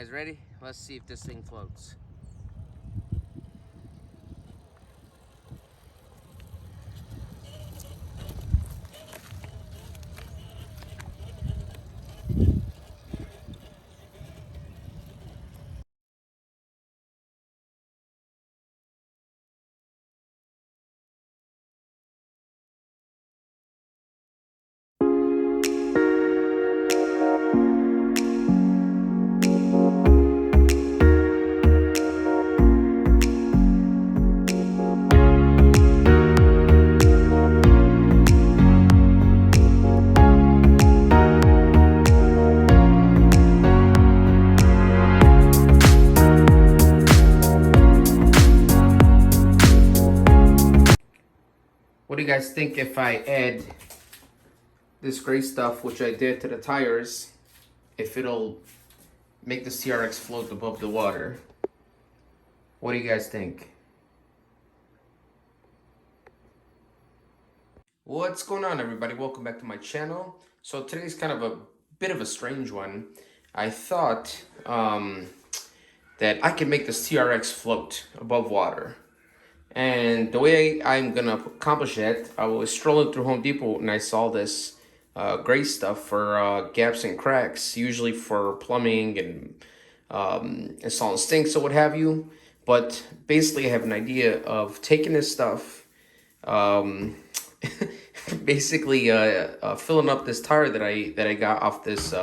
guys ready? Let's see if this thing floats. What do you guys think if I add this gray stuff, which I did to the tires, if it'll make the TRX float above the water? What do you guys think? What's going on, everybody? Welcome back to my channel. So today's kind of a bit of a strange one. I thought that I could make this TRX float above water. And the way I'm gonna accomplish that, I was strolling through Home Depot and I saw this gray stuff for gaps and cracks, usually for plumbing and installing sinks or what have you. But basically, I have an idea of taking this stuff, basically filling up this tire that I got off this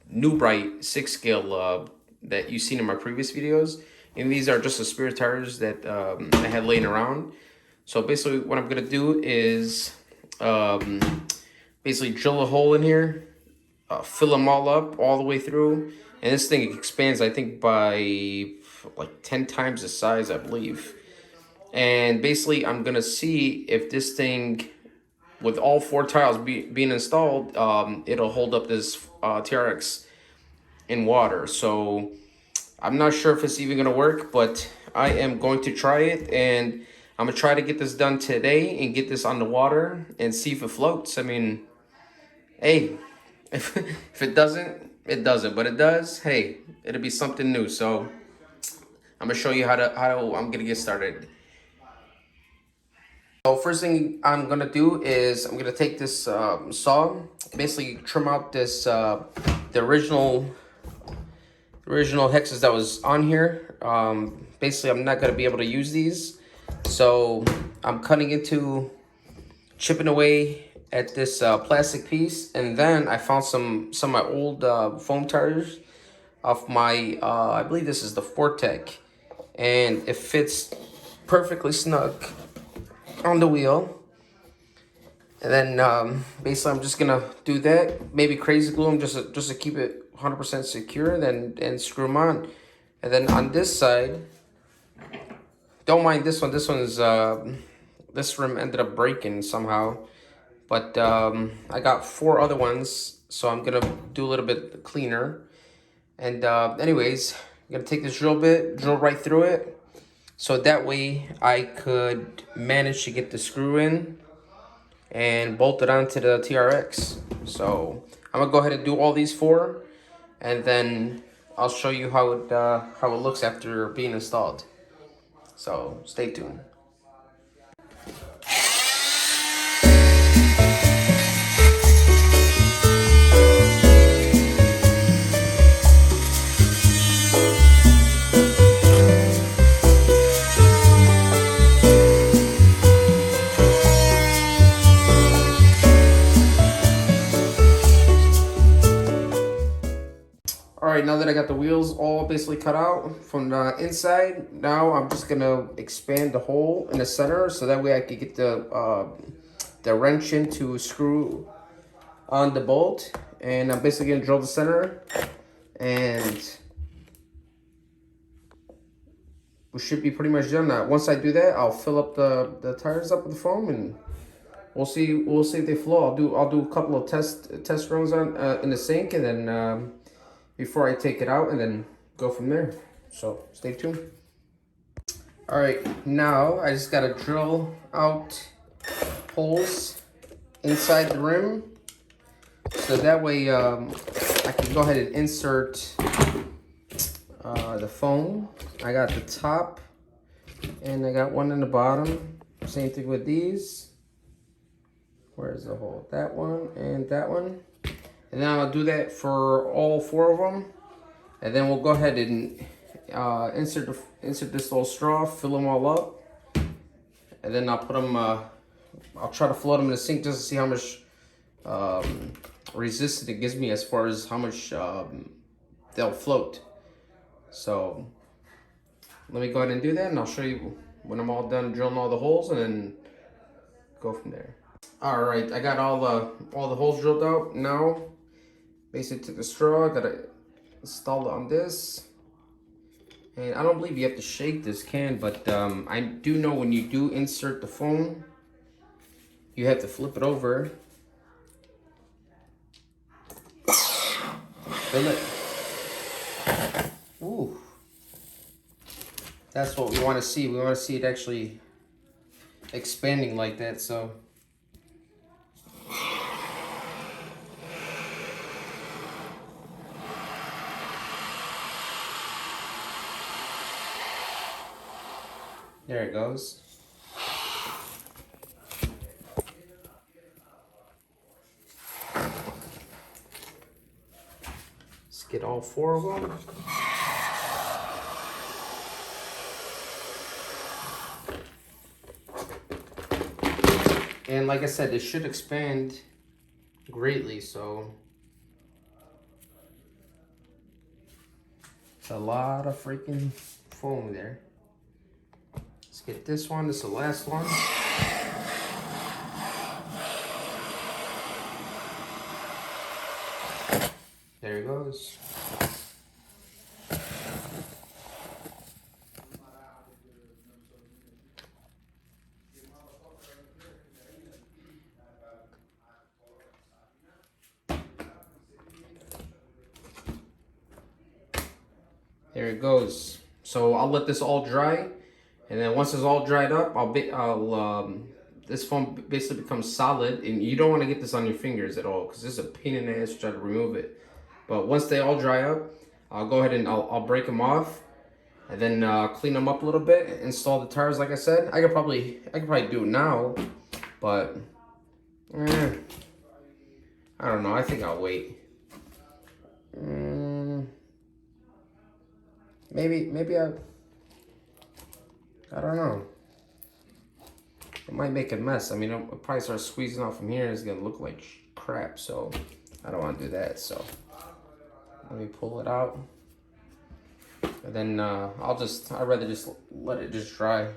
New Bright 6 scale that you've seen in my previous videos. And these are just the spare tires that I had laying around. So basically what I'm going to do is basically drill a hole in here, fill them all up all the way through. And this thing expands, I think, by like 10 times the size, I believe. And basically I'm going to see if this thing, with all 4 tiles being installed, it'll hold up this TRX in water. So I'm not sure if it's even gonna work, but I am going to try it, and I'm gonna try to get this done today and get this on the water and see if it floats. I mean, hey, if it doesn't, it doesn't, but it does, hey, it'll be something new. So I'm gonna show you how I'm gonna get started. So first thing I'm gonna do is I'm gonna take this saw, basically trim out this the original hexes that was on here. Basically, I'm not going to be able to use these. So I'm chipping away at this plastic piece. And then I found some of my old foam tires off my, I believe this is the Fortec. And it fits perfectly snug on the wheel. And then basically I'm just going to do that. Maybe crazy glue them just to keep it 100% secure, and screw them on. And then on this side, don't mind this one. This one's this rim ended up breaking somehow, but I got 4 other ones, so I'm gonna do a little bit cleaner. And anyways, I'm gonna take this drill bit, drill right through it, so that way I could manage to get the screw in and bolt it onto the TRX. So I'm gonna go ahead and do all these 4. And then I'll show you how it looks after being installed. So stay tuned. Alright, now that I got the wheels all basically cut out from the inside, now I'm just going to expand the hole in the center so that way I can get the wrench in to screw on the bolt. And I'm basically going to drill the center, and we should be pretty much done now. Once I do that, I'll fill up the tires up with the foam, and we'll see if they flow. I'll do a couple of test runs on in the sink, and then before I take it out, and then go from there. So stay tuned. All right, now I just gotta drill out holes inside the rim, so that way I I can go ahead and insert the foam. I got the top and I got one in the bottom. Same thing with these. Where's the hole? That one and that one. And then I'll do that for all 4 of them. And then we'll go ahead and insert this little straw, fill them all up. And then I'll put them, I'll try to float them in the sink just to see how much resistance it gives me as far as how much they'll float. So let me go ahead and do that, and I'll show you when I'm all done drilling all the holes, and then go from there. All right, I got all the holes drilled out. Now, basically took the straw, gotta install it on this. And I don't believe you have to shake this can, but I do know when you do insert the foam, you have to flip it over. Fill it. Ooh. That's what we want to see. We want to see it actually expanding like that, so. There it goes. Let's get all 4 of them. And like I said, it should expand greatly, so it's a lot of freaking foam there. Let's get this one. This is the last one. There it goes. There it goes. So I'll let this all dry, and then once it's all dried up, this foam basically becomes solid, and you don't want to get this on your fingers at all because this is a pain in the ass to try to remove it. But once they all dry up, I'll go ahead and I'll break them off, and then clean them up a little bit, install the tires like I said. I could probably do it now, but I don't know. I think I'll wait. Maybe I don't know. It might make a mess. I mean, I'll probably start squeezing out from here and it's gonna look like crap, so I don't want to do that. So let me pull it out, and then I'd rather just let it just dry, and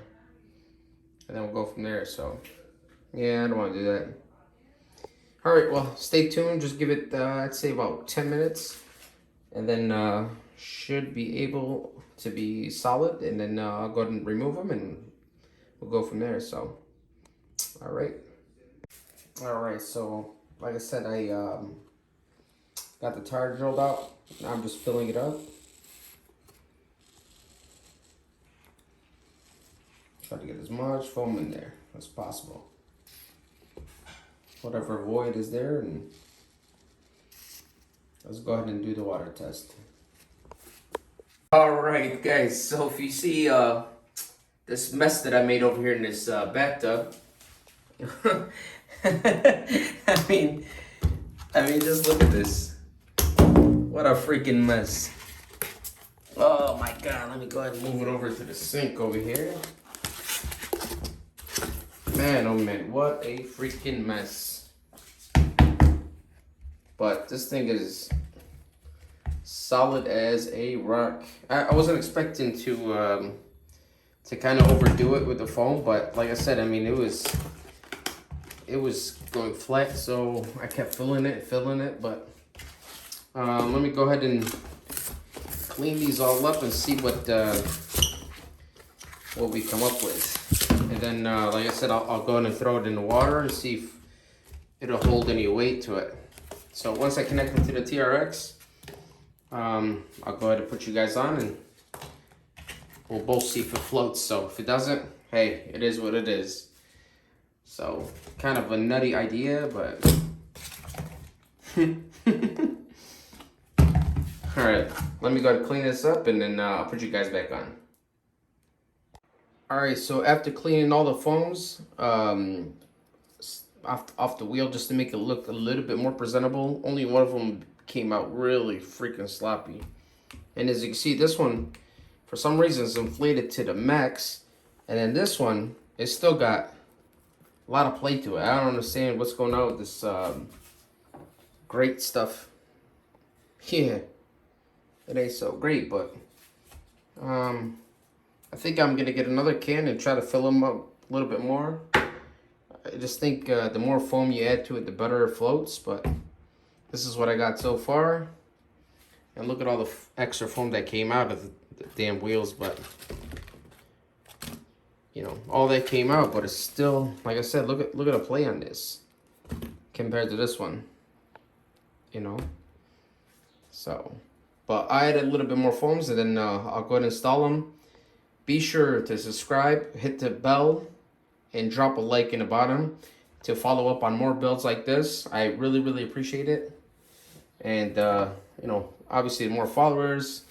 then we'll go from there. So yeah, I don't want to do that. All right, well, stay tuned. Just give it I'd say about 10 minutes, and then should be able to be solid, and then I'll go ahead and remove them, and we'll go from there. So all right, so like I said, I got the tire drilled out. Now I'm just filling it up. Try to get as much foam in there as possible, whatever void is there, and let's go ahead and do the water test. All right, guys, so if you see this mess that I made over here in this bathtub, I mean, just look at this. What a freaking mess. Oh my God, let me go ahead and move it over to the sink over here. Man, oh man, what a freaking mess. But this thing is solid as a rock. I wasn't expecting to kind of overdo it with the foam, but like I said, I mean, it was going flat, so I kept filling it, but let me go ahead and clean these all up and see what we come up with. And then, like I said, I'll go ahead and throw it in the water and see if it'll hold any weight to it. So once I connect it to the TRX, I'll go ahead and put you guys on, and we'll both see if it floats. So if it doesn't, hey, it is what it is. So kind of a nutty idea, but All right, let me go ahead and clean this up, and then I'll put you guys back on. All right, so after cleaning all the foams off the wheel, just to make it look a little bit more presentable, only one of them came out really freaking sloppy. And as you can see, this one, for some reason, is inflated to the max. And then this one, it's still got a lot of play to it. I don't understand what's going on with this great stuff. Yeah, it ain't so great, but I think I'm gonna get another can and try to fill them up a little bit more. I just think the more foam you add to it, the better it floats, but this is what I got so far. And look at all the extra foam that came out of the damn wheels, but you know, all that came out, but it's still, like I said, look at the play on this compared to this one, you know. So, but I added a little bit more foams, and then I'll go ahead and install them. Be sure to subscribe, hit the bell, and drop a like in the bottom to follow up on more builds like this. I really, really appreciate it. And, you know, obviously the more followers,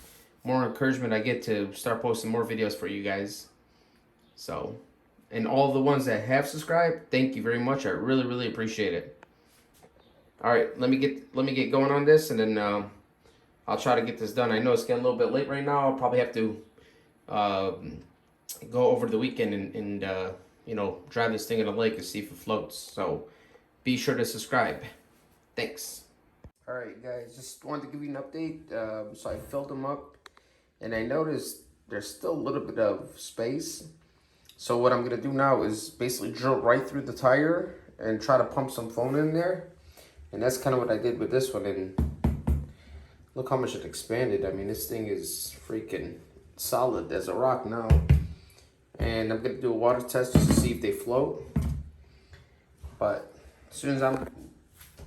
more encouragement I get to start posting more videos for you guys. So, and all the ones that have subscribed, thank you very much. I really, really appreciate it. All right, let me get going on this, and then I'll try to get this done. I know it's getting a little bit late right now. I'll probably have to go over the weekend and you know, drive this thing in the lake and see if it floats. So be sure to subscribe. Thanks. All right, guys, just wanted to give you an update. So I filled them up, and I noticed there's still a little bit of space. So what I'm gonna do now is basically drill right through the tire and try to pump some foam in there. And that's kind of what I did with this one. And look how much it expanded. I mean, this thing is freaking solid as a rock now. And I'm gonna do a water test just to see if they float. But as soon as I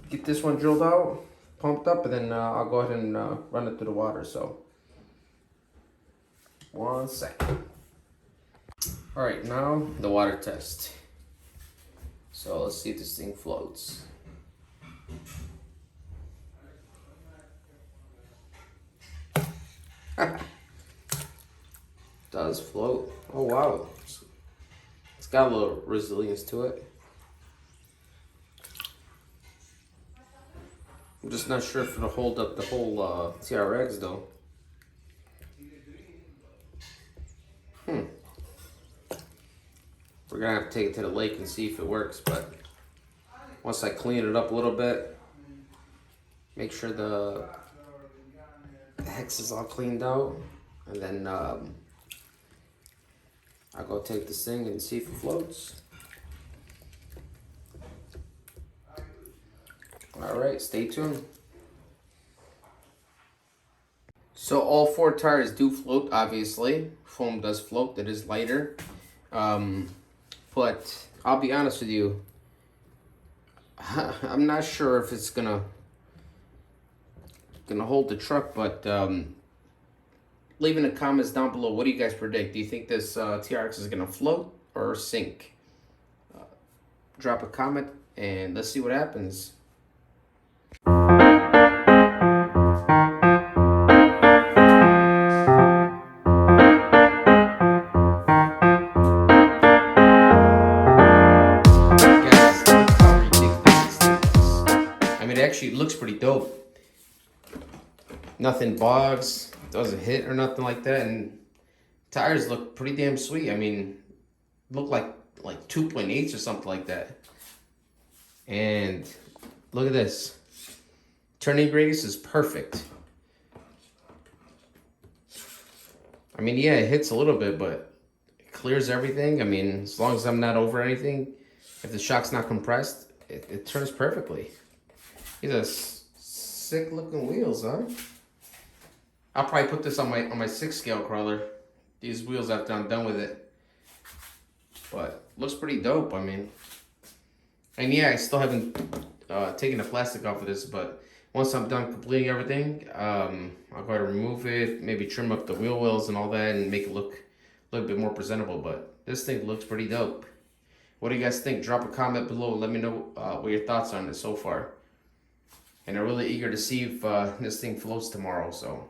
get this one drilled out, pumped up, and then I'll go ahead and run it through the water. So 1 second. All right, now the water test. So let's see if this thing floats. Does float. Oh wow, it's got a little resilience to it. I'm just not sure if it'll hold up the whole TRX though. We're gonna have to take it to the lake and see if it works, but once I clean it up a little bit, make sure the hex is all cleaned out, and then I'll go take this thing and see if it floats. All right, stay tuned. So all 4 tires do float, obviously. Foam does float, it is lighter. But I'll be honest with you, I'm not sure if it's gonna hold the truck, but leave in the comments down below, what do you guys predict? Do you think this TRX is gonna float or sink? Drop a comment and let's see what happens. Actually looks pretty dope. Nothing bogs, doesn't hit or nothing like that, and tires look pretty damn sweet. I mean, look like 2.8s or something like that. And look at this. Turning radius is perfect. I mean, yeah, it hits a little bit, but it clears everything. I mean, as long as I'm not over anything, if the shock's not compressed, it turns perfectly. These are sick looking wheels, huh? I'll probably put this on my 6 scale crawler. These wheels after I'm done with it. But looks pretty dope, I mean. And yeah, I still haven't taken the plastic off of this, but once I'm done completing everything, I'll go ahead and remove it, maybe trim up the wheel wells and all that and make it look a little bit more presentable. But this thing looks pretty dope. What do you guys think? Drop a comment below. Let me know what your thoughts on it so far. And I'm really eager to see if this thing floats tomorrow, so